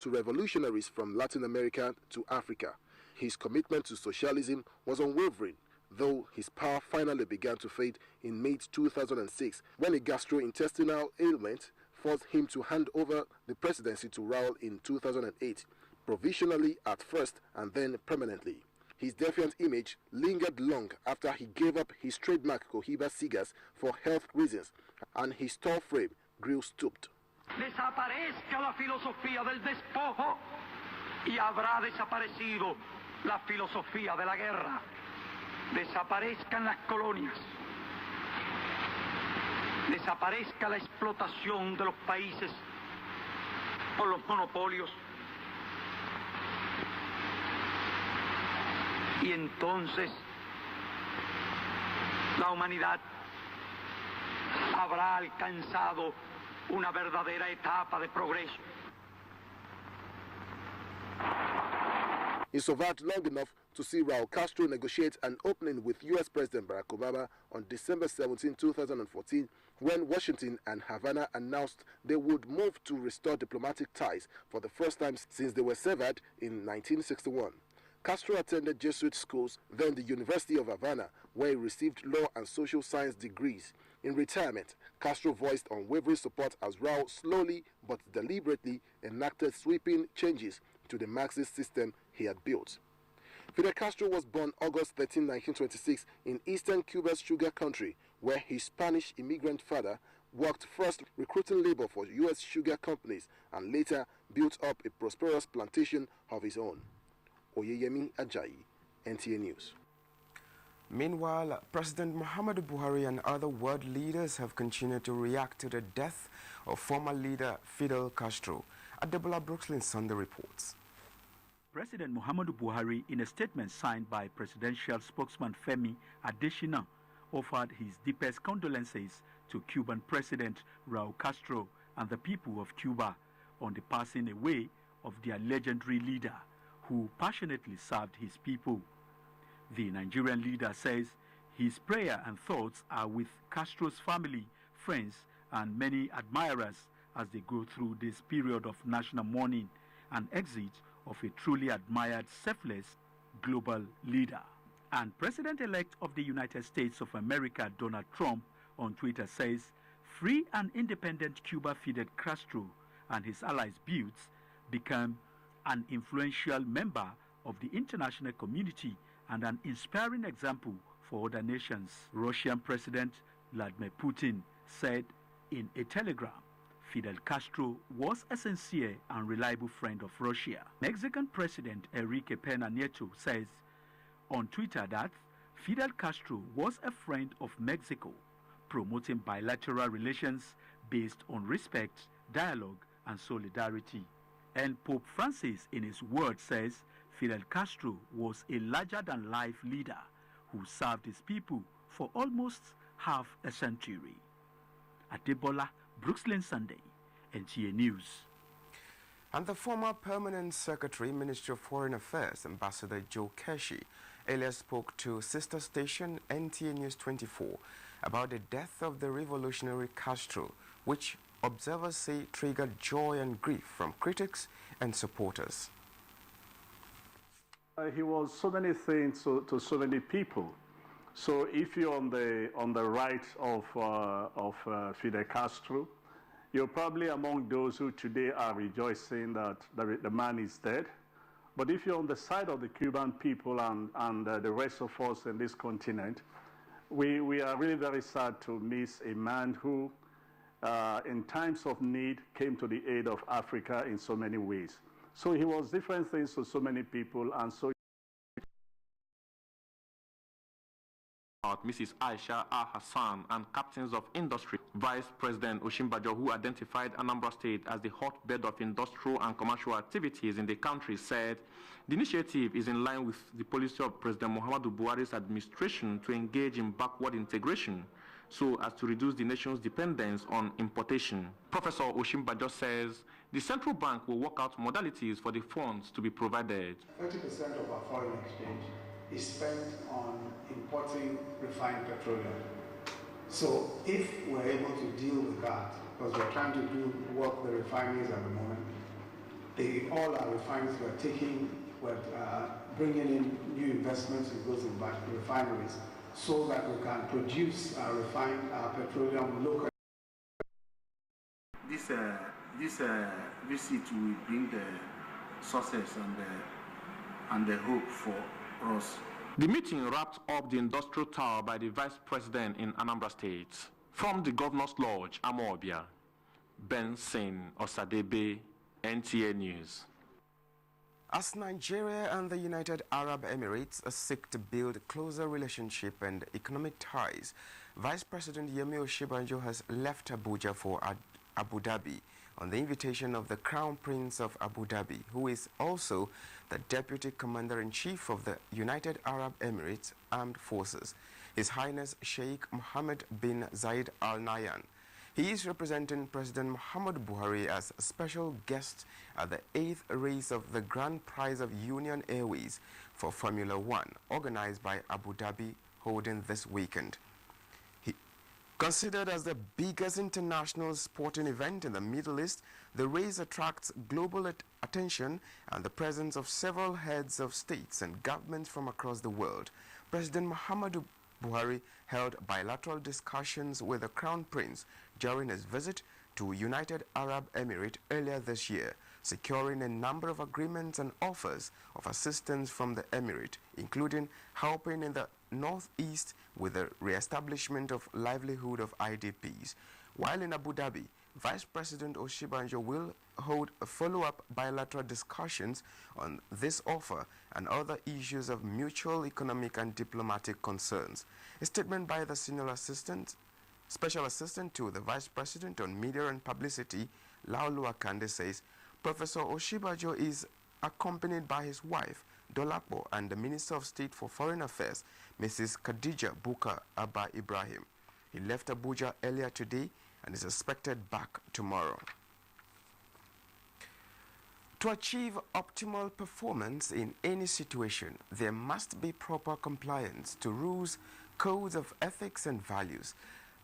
to revolutionaries from Latin America to Africa. His commitment to socialism was unwavering, though his power finally began to fade in May 2006 when a gastrointestinal ailment forced him to hand over the presidency to Raul in 2008, provisionally at first and then permanently. His defiant image lingered long after he gave up his trademark Cohiba cigars for health reasons, and his tall frame grew stooped. Desaparezca la filosofía del despojo y habrá desaparecido la filosofía de la guerra. Desaparezcan las colonias. Desaparezca la explotación de los países por los monopolios. Y entonces la humanidad habrá alcanzado una verdadera etapa de progreso. He survived long enough to see Raul Castro negotiate an opening with U.S. President Barack Obama on December 17, 2014, when Washington and Havana announced they would move to restore diplomatic ties for the first time since they were severed in 1961. Castro attended Jesuit schools, then the University of Havana, where he received law and social science degrees. In retirement, Castro voiced unwavering support as Raul slowly but deliberately enacted sweeping changes to the Marxist system he had built. Fidel Castro was born August 13, 1926 in eastern Cuba's sugar country, where his Spanish immigrant father worked first recruiting labor for U.S. sugar companies and later built up a prosperous plantation of his own. Oyeyemi Ajayi, NTA News. Meanwhile, President Muhammadu Buhari and other world leaders have continued to react to the death of former leader Fidel Castro. Adebola Brooklyn Sunday reports. President Muhammadu Buhari, in a statement signed by presidential spokesman Femi Adesina, offered his deepest condolences to Cuban President Raul Castro and the people of Cuba on the passing away of their legendary leader, who passionately served his people. The Nigerian leader says his prayer and thoughts are with Castro's family, friends, and many admirers as they go through this period of national mourning and exit of a truly admired, selfless global leader. And President-elect of the United States of America, Donald Trump, on Twitter says, free and independent Cuba Fidel Castro and his allies Buttes become an influential member of the international community and an inspiring example for other nations. Russian President Vladimir Putin said in a telegram, Fidel Castro was a sincere and reliable friend of Russia. Mexican President Enrique Pena Nieto says on Twitter that Fidel Castro was a friend of Mexico, promoting bilateral relations based on respect, dialogue, and solidarity. And Pope Francis, in his words, says Fidel Castro was a larger-than-life leader who served his people for almost half a century. Adebola, Brooklyn Sunday, NTA News. And the former Permanent Secretary, Ministry of Foreign Affairs, Ambassador Joe Keshi, earlier spoke to sister station NTA News 24 about the death of the revolutionary Castro, which observers say triggered joy and grief from critics and supporters. He was so many things to so many people. So if you're on the right of Fidel Castro, you're probably among those who today are rejoicing that the man is dead. But if you're on the side of the Cuban people and the rest of us in this continent, we are really very sad to miss a man who, in times of need, came to the aid of Africa in so many ways. So he was different things to so many people, and so Mrs. Aisha Hassan and captains of industry. Vice President Osinbajo, who identified Anambra State as the hotbed of industrial and commercial activities in the country, said the initiative is in line with the policy of President Muhammadu Buhari's administration to engage in backward integration so as to reduce the nation's dependence on importation. Professor Osinbajo says the central bank will work out modalities for the funds to be provided. 30% of our foreign exchange is spent on importing refined petroleum. So if we're able to deal with that, because we're trying to do work the refineries at the moment, all our refineries were bringing in new investments in those refineries so that we can produce refined petroleum locally. This visit will bring the success and the hope for us. The meeting wrapped up the industrial tour by the Vice President in Anambra State. From the Governor's Lodge, Amobia, Benson Osadebe, NTA News. As Nigeria and the United Arab Emirates seek to build closer relationship and economic ties, Vice President Yemi Osinbajo has left Abuja for Abu Dhabi on the invitation of the Crown Prince of Abu Dhabi, who is also the Deputy Commander-in-Chief of the United Arab Emirates Armed Forces, His Highness Sheikh Mohammed bin Zayed Al Nahyan. He is representing President Muhammadu Buhari as a special guest at the 8th race of the Grand Prize of Union Airways for Formula One, organized by Abu Dhabi, holding this weekend. Considered as the biggest international sporting event in the Middle East, the race attracts global attention and the presence of several heads of states and governments from across the world. President Muhammadu Buhari held bilateral discussions with the Crown Prince during his visit to United Arab Emirates earlier this year, securing a number of agreements and offers of assistance from the Emirate, including helping in the northeast with the re-establishment of livelihood of IDPs. While in Abu Dhabi, Vice President Osinbajo will hold follow-up bilateral discussions on this offer and other issues of mutual economic and diplomatic concerns. A statement by the Special Assistant to the Vice President on Media and Publicity, Laolu Akande, says Professor Osinbajo is accompanied by his wife, Dolapo, and the Minister of State for Foreign Affairs, Mrs. Khadija Bukar Abba Ibrahim. He left Abuja earlier today and is expected back tomorrow. To achieve optimal performance in any situation, there must be proper compliance to rules, codes of ethics and values.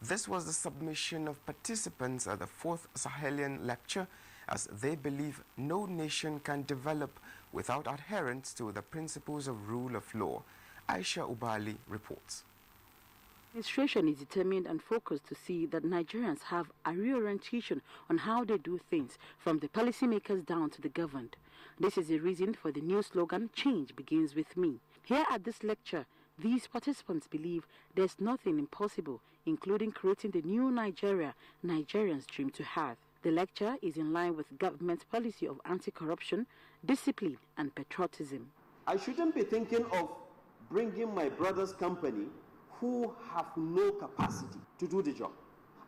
This was the submission of participants at the 4th Sahelian lecture, as they believe no nation can develop without adherence to the principles of rule of law. Aisha Ubali reports. The administration is determined and focused to see that Nigerians have a reorientation on how they do things, from the policymakers down to the governed. This is the reason for the new slogan, "Change begins with me." Here at this lecture, these participants believe there's nothing impossible, including creating the new Nigeria Nigerians dream to have. The lecture is in line with government's policy of anti-corruption, discipline and patriotism. I shouldn't be thinking of bringing my brother's company who have no capacity to do the job.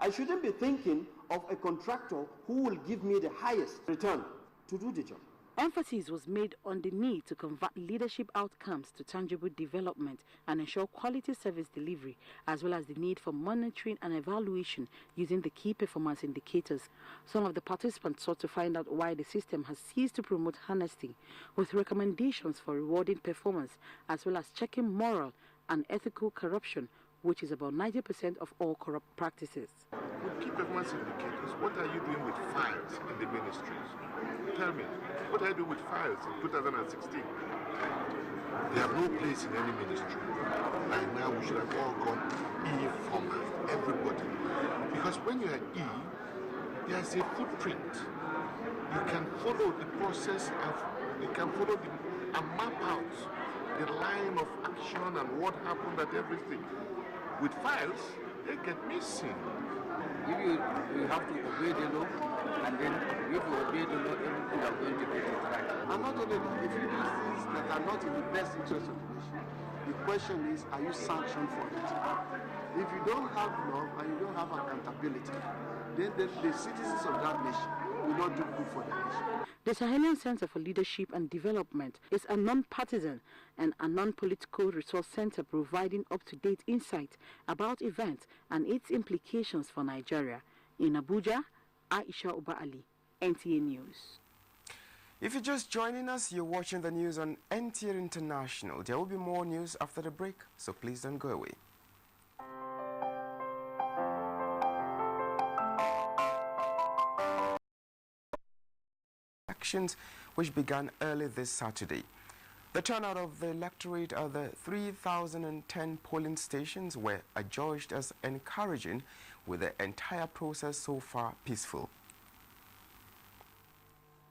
I shouldn't be thinking of a contractor who will give me the highest return to do the job. Emphasis was made on the need to convert leadership outcomes to tangible development and ensure quality service delivery, as well as the need for monitoring and evaluation using the key performance indicators. Some of the participants sought to find out why the system has ceased to promote honesty, with recommendations for rewarding performance, as well as checking moral and ethical corruption, which is about 90% of all corrupt practices. With key performance indicators, what are you doing with files in the ministries? Tell me, what are you doing with files in 2016? They have no place in any ministry. By now, we should have all gone e-format, everybody. Because when you are E, there's a footprint. You can follow the process of, you can follow and map out the line of action and what happened at everything. With files, they get missing. If you have to obey the law, and then if you obey the law, everything is going to be right. And not only that, if you do things that are not in the best interest of the nation, the question is, are you sanctioned for it? If you don't have law and you don't have accountability, then the citizens of that nation will not do good for the nation. The Sahelian Center for Leadership and Development is a non-partisan and a non-political resource center providing up-to-date insight about events and its implications for Nigeria. In Abuja, Aisha Uba Ali, NTA News. If you're just joining us, you're watching the news on NTA International. There will be more news after the break, so please don't go away. elections, which began early this Saturday. The turnout of the electorate at the 3,010 polling stations were adjudged as encouraging, with the entire process so far peaceful.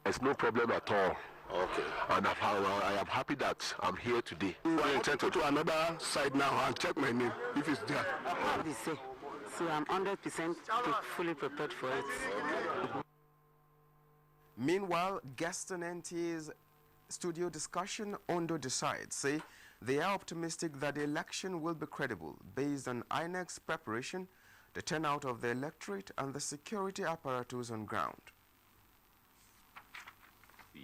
There's no problem at all. Okay. And I am happy that I'm here today. I intend to another side now and check my name if it's there. So I'm 100% fully prepared for it. Meanwhile, guests on NTA's studio discussion, Ondo Decides, say they are optimistic that the election will be credible based on INEC's preparation, the turnout of the electorate, and the security apparatus on ground.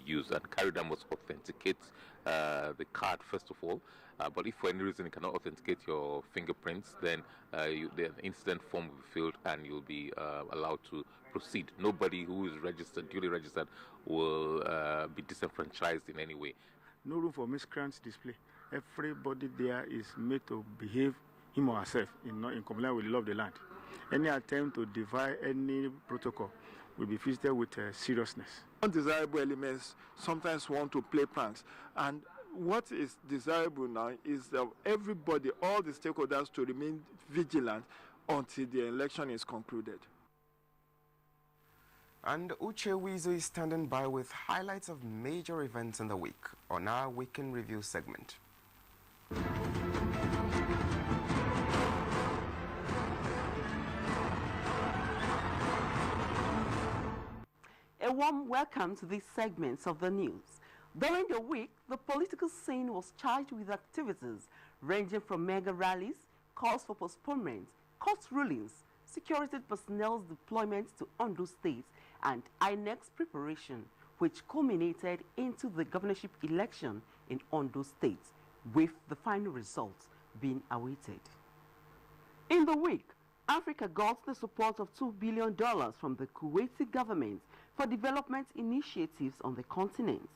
Use and carry them must authenticate the card first of all, but if for any reason you cannot authenticate your fingerprints, then the incident form will be filled and you'll be allowed to proceed. Nobody who is registered, duly registered, will be disenfranchised in any way. No room for miscreants display. Everybody there is made to behave him or herself in compliance with the law of the land. Any attempt to defy any protocol will be visited with seriousness. Undesirable elements sometimes want to play pranks, and what is desirable now is that everybody, all the stakeholders, to remain vigilant until the election is concluded. And Uche Wizu is standing by with highlights of major events in the week on our Weekend Review segment. A warm welcome to these segments of the news. During the week, the political scene was charged with activities ranging from mega rallies, calls for postponement, court rulings, security personnel's deployment to Ondo State, and INEC's preparation, which culminated into the governorship election in Ondo State, with the final results being awaited. In the week, Africa got the support of $2 billion from the Kuwaiti government for development initiatives on the continent.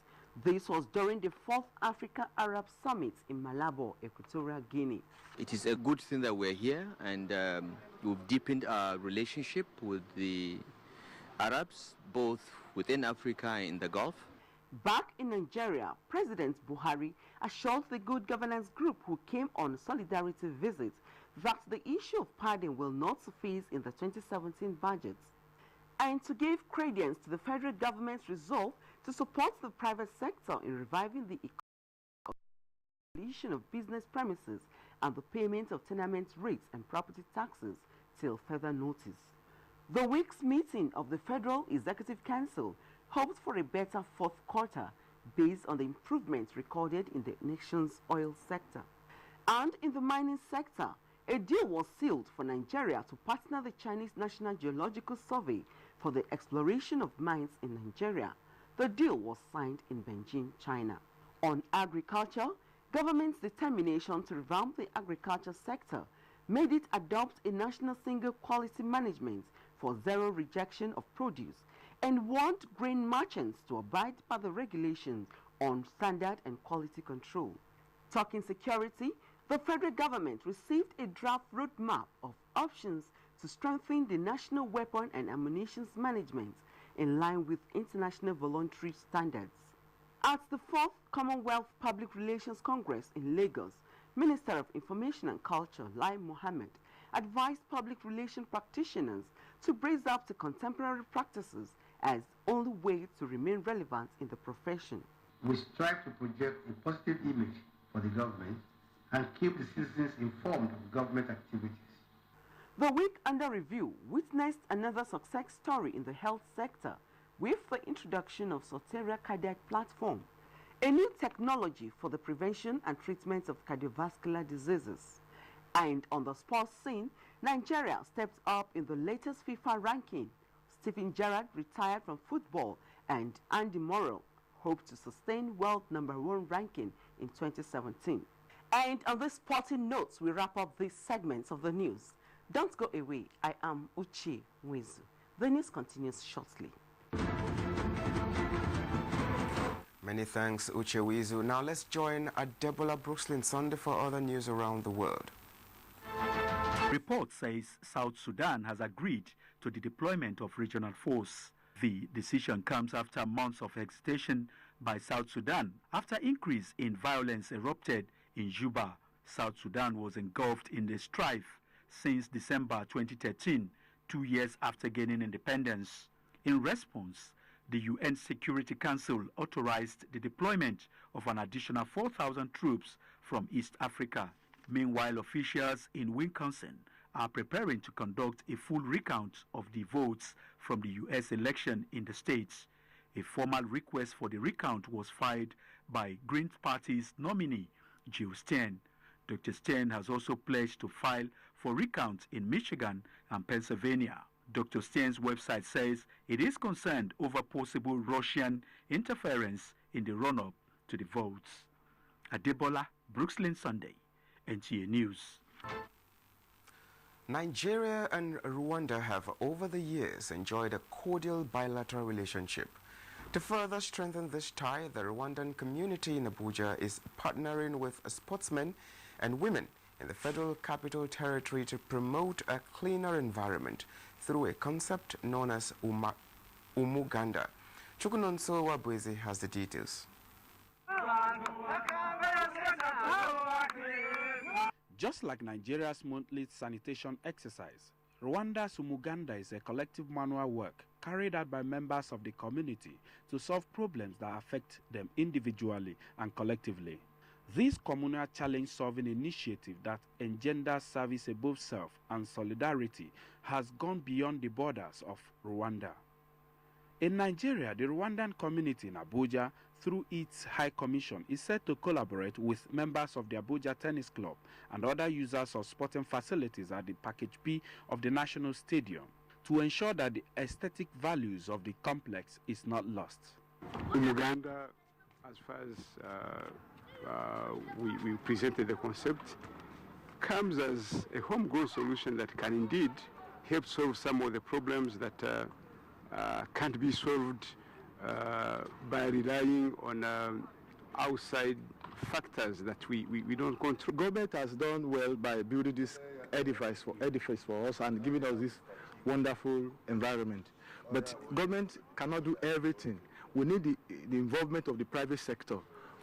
This was during the 4th Africa-Arab Summit in Malabo, Equatorial Guinea. It is a good thing that we're here, and we've deepened our relationship with the Arabs, both within Africa and in the Gulf. Back in Nigeria, President Buhari assured the Good Governance Group who came on a solidarity visit that the issue of pardon will not suffice in the 2017 budget. And to give credence to the federal government's resolve to support the private sector in reviving the completion of business premises and the payment of tenement rates and property taxes till further notice. The week's meeting of the Federal Executive Council hoped for a better fourth quarter based on the improvements recorded in the nation's oil sector. And in the mining sector, a deal was sealed for Nigeria to partner the Chinese National Geological Survey for the exploration of mines in Nigeria. The deal was signed in Beijing, China. On agriculture, government's determination to revamp the agriculture sector made it adopt a national single quality management for zero rejection of produce and warned grain merchants to abide by the regulations on standard and quality control. Talking security, the federal government received a draft roadmap of options to strengthen the national weapon and ammunition management in line with international voluntary standards. At the 4th Commonwealth Public Relations Congress in Lagos, Minister of Information and Culture, Lai Mohammed, advised public relations practitioners to brace up to contemporary practices as only way to remain relevant in the profession. We strive to project a positive image for the government and keep the citizens informed of government activities. The week under review witnessed another success story in the health sector with the introduction of Soteria Cardiac Platform, a new technology for the prevention and treatment of cardiovascular diseases. And on the sports scene, Nigeria stepped up in the latest FIFA ranking. Stephen Gerrard retired from football, and Andy Morrell hoped to sustain world #1 ranking in 2017. And on this sporting notes, we wrap up these segments of the news. Don't go away. I am Uche Wizu. The news continues shortly. Many thanks, Uche Wizu. Now let's join Adebola Brookslyn Sunday for other news around the world. Report says South Sudan has agreed to the deployment of regional force. The decision comes after months of hesitation by South Sudan after increase in violence erupted in Juba. South Sudan was engulfed in the strife since December 2013, 2 years after gaining independence. In response, the UN Security Council authorized the deployment of an additional 4,000 troops from East Africa. Meanwhile, officials in Wisconsin are preparing to conduct a full recount of the votes from the U.S. election in the states. A formal request for the recount was filed by Green Party's nominee, Jill Stein. Dr. Stein has also pledged to file for recount in Michigan and Pennsylvania. Dr. Stein's website says it is concerned over possible Russian interference in the run-up to the votes. Adebola, Brooklyn Sunday, NTA News. Nigeria and Rwanda have over the years enjoyed a cordial bilateral relationship. To further strengthen this tie, the Rwandan community in Abuja is partnering with sportsmen and women in the Federal Capital Territory to promote a cleaner environment through a concept known as Umuganda. Chukunonso Wabweze has the details. Just like Nigeria's monthly sanitation exercise, Rwanda's Umuganda is a collective manual work carried out by members of the community to solve problems that affect them individually and collectively. This communal challenge-solving initiative that engenders service above self and solidarity has gone beyond the borders of Rwanda. In Nigeria, the Rwandan community in Abuja, through its High Commission, is set to collaborate with members of the Abuja Tennis Club and other users of sporting facilities at the Package B of the National Stadium to ensure that the aesthetic values of the complex is not lost. In Uganda, as far as we presented the concept, comes as a homegrown solution that can indeed help solve some of the problems that can't be solved by relying on outside factors that we don't control. Government has done well by building this edifice for us and giving us this wonderful environment. But government cannot do everything. We need the involvement of the private sector.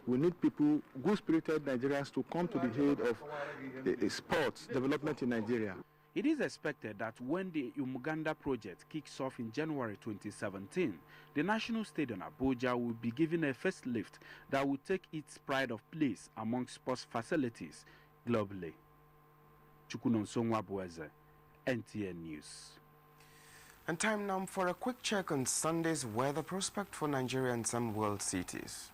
We need people, good-spirited Nigerians, to come to the aid of sports development in Nigeria. It is expected that when the Umuganda project kicks off in January 2017, the National Stadium Abuja will be given a facelift that will take its pride of place among sports facilities globally. Chukunonsongwa Bueze, NTA News. And time now for a quick check on Sunday's weather prospect for Nigeria and some world cities.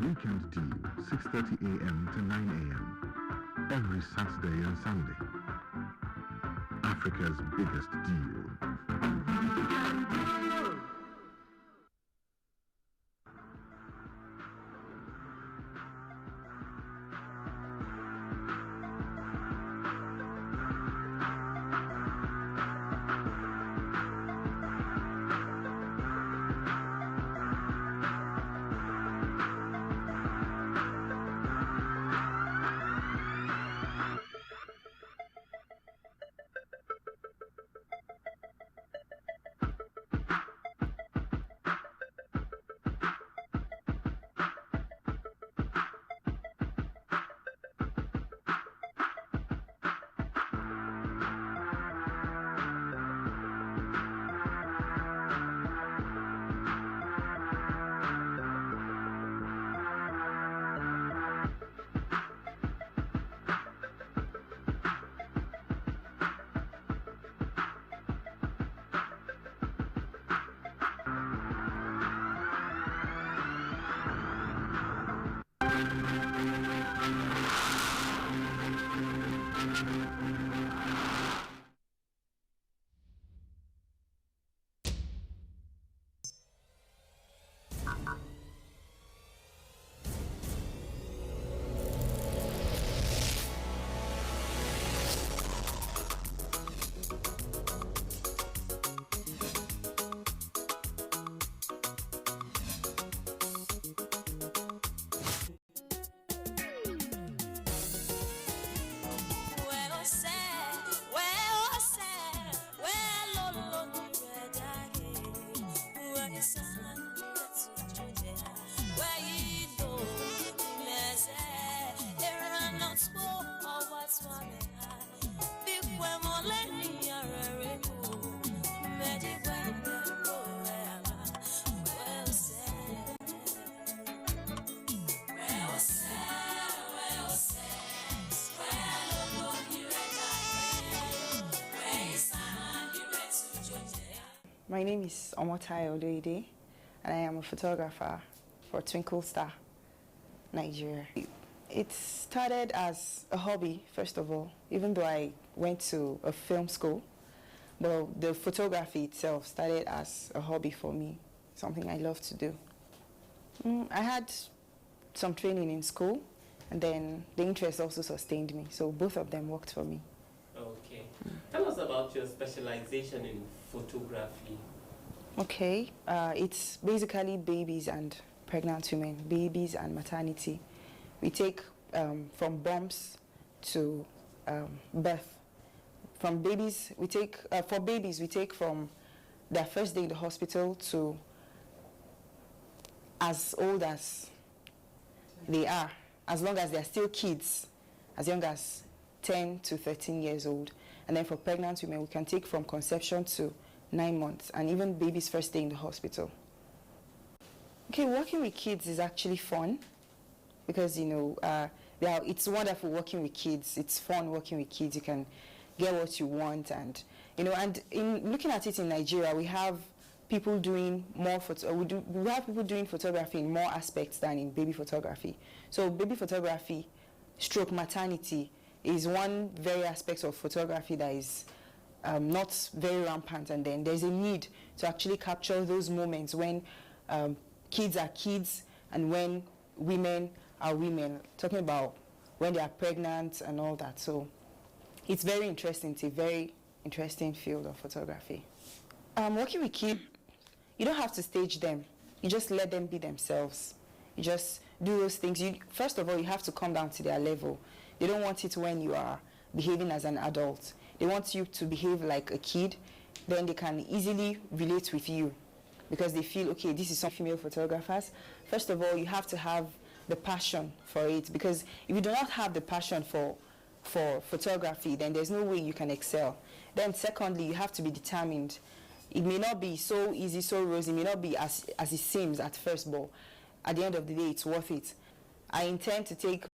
Weekend deal, 6:30 a.m. to 9 a.m. every Saturday and Sunday. Africa's biggest deal. My name is Omotayo Odoide, and I am a photographer for Twinkle Star, Nigeria. It started as a hobby, first of all, even though I went to a film school. But the photography itself started as a hobby for me, something I love to do. I had some training in school, and then the interest also sustained me, so both of them worked for me. Okay. Tell us about your specialization in photography. Okay, it's basically babies and pregnant women, babies and maternity. We take from bumps to birth. From babies, we take, for babies, we take from their first day in the hospital to as old as they are, as long as they're still kids, as young as 10 to 13 years old. And then for pregnant women, we can take from conception to 9 months, and even baby's first day in the hospital. Okay, working with kids is actually fun because, you know, it's wonderful working with kids. It's fun working with kids. You can get what you want, and, you know, and in looking at it in Nigeria, we have people doing more we have people doing photography in more aspects than in baby photography. So baby photography stroke maternity is one very aspect of photography that is not very rampant, and then there's a need to actually capture those moments when kids are kids and when women are women, talking about when they are pregnant and all that. So it's very interesting. It's a very interesting field of photography. Working with kids, you don't have to stage them. You just let them be themselves. You just do those things. First of all, you have to come down to their level. They don't want it when you are behaving as an adult. They want you to behave like a kid. Then they can easily relate with you because they feel, okay, this is some female photographers. First of all, you have to have the passion for it, because if you do not have the passion for photography, then there's no way you can excel. Then secondly, you have to be determined. It may not be so easy, so rosy, it may not be as it seems at first, but at the end of the day, it's worth it. I intend to take